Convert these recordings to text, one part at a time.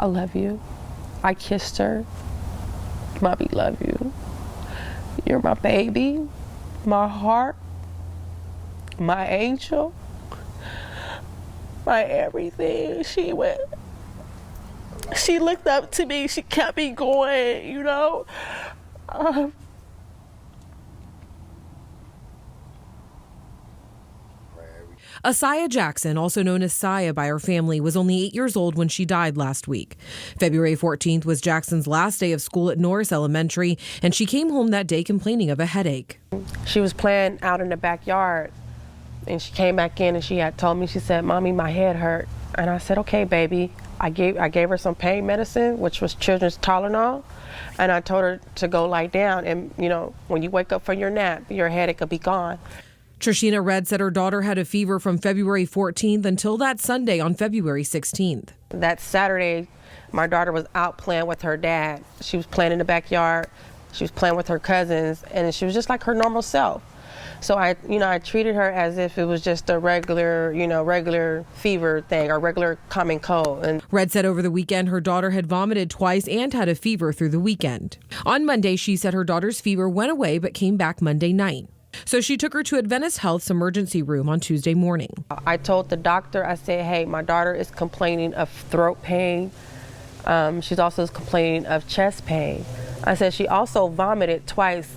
I love you. I kissed her. Mommy, love you. You're my baby, my heart, my angel, my everything. She looked up to me. She kept me going, you know. Asaya Jackson, also known as Saya by her family, was only 8 years old when she died last week. February 14th was Jackson's last day of school at Norris Elementary, and she came home that day complaining of a headache. She was playing out in the backyard, and she came back in and she had told me, she said, "Mommy, my head hurt." And I said, "Okay, baby." I gave her some pain medicine, which was children's Tylenol, and I told her to go lie down, and you know, when you wake up from your nap, your headache will be gone. Trishina Red said her daughter had a fever from February 14th until that Sunday on February 16th. That Saturday, my daughter was out playing with her dad. She was playing in the backyard. She was playing with her cousins, and she was just like her normal self. So I treated her as if it was just a regular fever thing or regular common cold. And Red said over the weekend her daughter had vomited twice and had a fever through the weekend. On Monday, she said her daughter's fever went away but came back Monday night. So she took her to Adventist Health's emergency room on Tuesday morning. I told the doctor, I said, "Hey, my daughter is complaining of throat pain. She's also complaining of chest pain." I said she also vomited twice,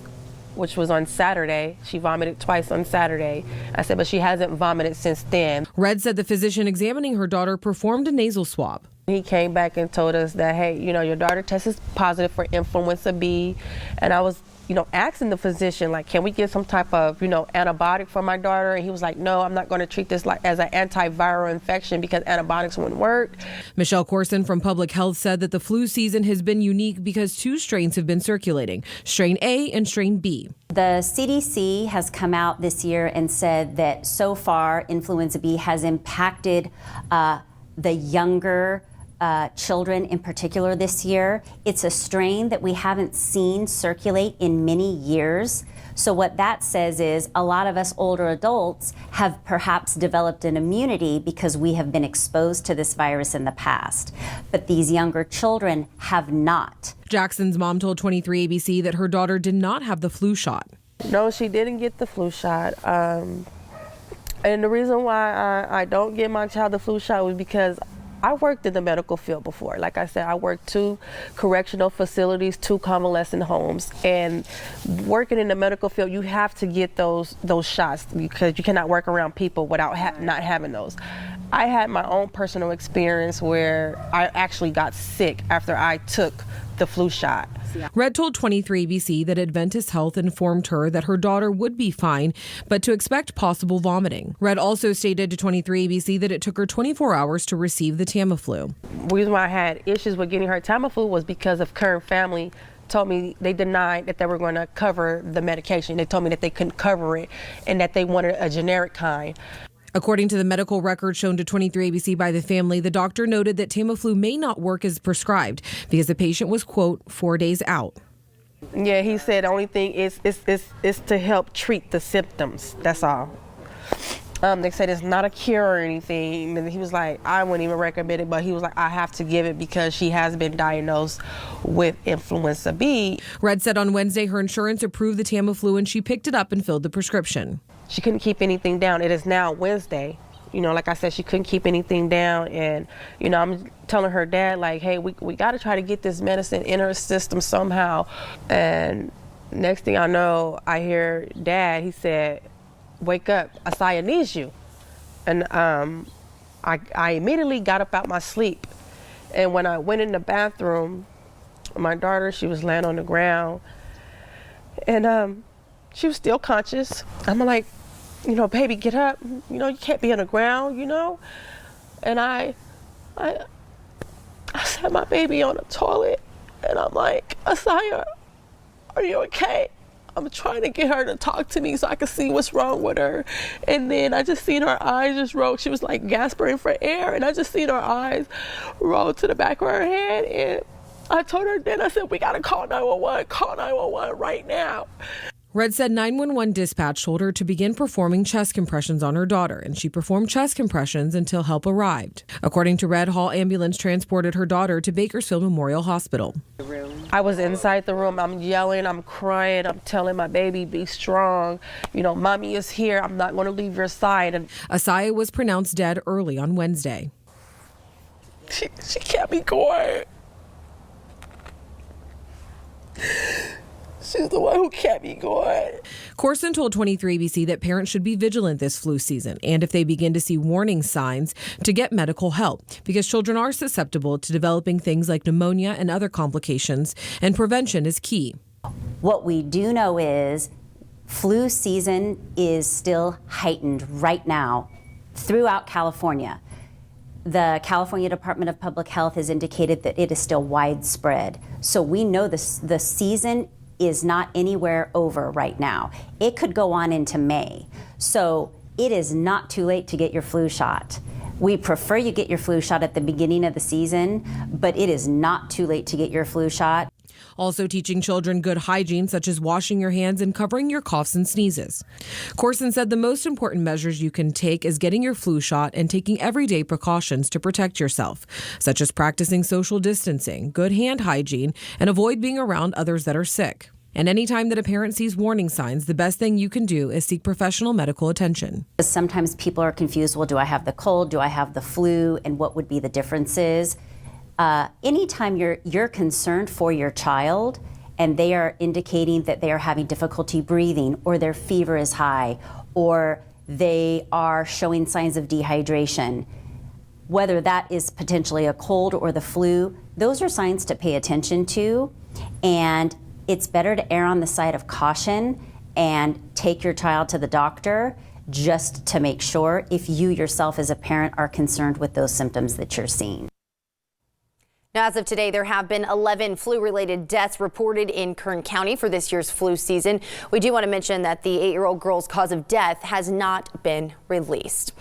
which was on Saturday. She vomited twice on Saturday. I said, but she hasn't vomited since then. Red said the physician examining her daughter performed a nasal swab. He came back and told us that, hey, your daughter tested positive for influenza B. And I was, asking the physician, like, can we get some type of, antibiotic for my daughter? And he was like, no, I'm not going to treat this as an antiviral infection because antibiotics wouldn't work. Michelle Corson from Public Health said that the flu season has been unique because two strains have been circulating, strain A and strain B. The CDC has come out this year and said that so far influenza B has impacted the younger children in particular this year. It's a strain that we haven't seen circulate in many years. So what that says is a lot of us older adults have perhaps developed an immunity because we have been exposed to this virus in the past. But these younger children have not. Jackson's mom told 23ABC that her daughter did not have the flu shot. No, she didn't get the flu shot. And the reason why I don't get my child the flu shot was because I worked in the medical field before. Like I said, I worked 2 correctional facilities, 2 convalescent homes, and working in the medical field, you have to get those shots because you cannot work around people without not having those. I had my own personal experience where I actually got sick after I took the flu shot. Red told 23ABC that Adventist Health informed her that her daughter would be fine, but to expect possible vomiting. Red also stated to 23ABC that it took her 24 hours to receive the Tamiflu. The reason why I had issues with getting her Tamiflu was because of Kern family told me they denied that they were going to cover the medication. They told me that they couldn't cover it and that they wanted a generic kind. According to the medical record shown to 23ABC by the family, the doctor noted that Tamiflu may not work as prescribed because the patient was, quote, 4 days out. Yeah, he said the only thing is to help treat the symptoms. That's all. They said it's not a cure or anything. And he was like, I wouldn't even recommend it, but he was like, I have to give it because she has been diagnosed with influenza B. Red said on Wednesday her insurance approved the Tamiflu and she picked it up and filled the prescription. She couldn't keep anything down. It is now Wednesday. Like I said, she couldn't keep anything down. And, I'm telling her dad, like, hey, we got to try to get this medicine in her system somehow. And next thing I know, I hear Dad, he said, wake up, Asaya needs you. And I immediately got up out my sleep. And when I went in the bathroom, my daughter, she was laying on the ground. And she was still conscious. I'm like, baby, get up. You can't be on the ground, And I set my baby on the toilet. And I'm like, Asaya, are you okay? I'm trying to get her to talk to me so I can see what's wrong with her. And then I just seen her eyes just roll. She was like gasping for air. And I just seen her eyes roll to the back of her head. And I told her then, I said, we got to call 911 right now. Red said 911 dispatch told her to begin performing chest compressions on her daughter, and she performed chest compressions until help arrived. According to Red, Hall ambulance transported her daughter to Bakersfield Memorial Hospital. I was inside the room. I'm yelling, I'm crying, I'm telling my baby, be strong. You know, mommy is here. I'm not going to leave your side. And Asaya was pronounced dead early on Wednesday. She kept me going. She's the one who kept me going. Corson told 23ABC that parents should be vigilant this flu season, and if they begin to see warning signs, to get medical help, because children are susceptible to developing things like pneumonia and other complications, and prevention is key. What we do know is flu season is still heightened right now throughout California. The California Department of Public Health has indicated that it is still widespread. So we know the season is not anywhere over right now. It could go on into May. So it is not too late to get your flu shot. We prefer you get your flu shot at the beginning of the season, but it is not too late to get your flu shot. Also teaching children good hygiene, such as washing your hands and covering your coughs and sneezes. Corson said the most important measures you can take is getting your flu shot and taking everyday precautions to protect yourself, such as practicing social distancing, good hand hygiene, and avoid being around others that are sick. And anytime that a parent sees warning signs, the best thing you can do is seek professional medical attention. Sometimes people are confused, well, do I have the cold? Do I have the flu? And what would be the differences? Anytime you're concerned for your child and they are indicating that they are having difficulty breathing, or their fever is high, or they are showing signs of dehydration, whether that is potentially a cold or the flu, those are signs to pay attention to. And it's better to err on the side of caution and take your child to the doctor just to make sure, if you yourself as a parent are concerned with those symptoms that you're seeing. Now, as of today, there have been 11 flu-related deaths reported in Kern County for this year's flu season. We do want to mention that the 8-year-old girl's cause of death has not been released.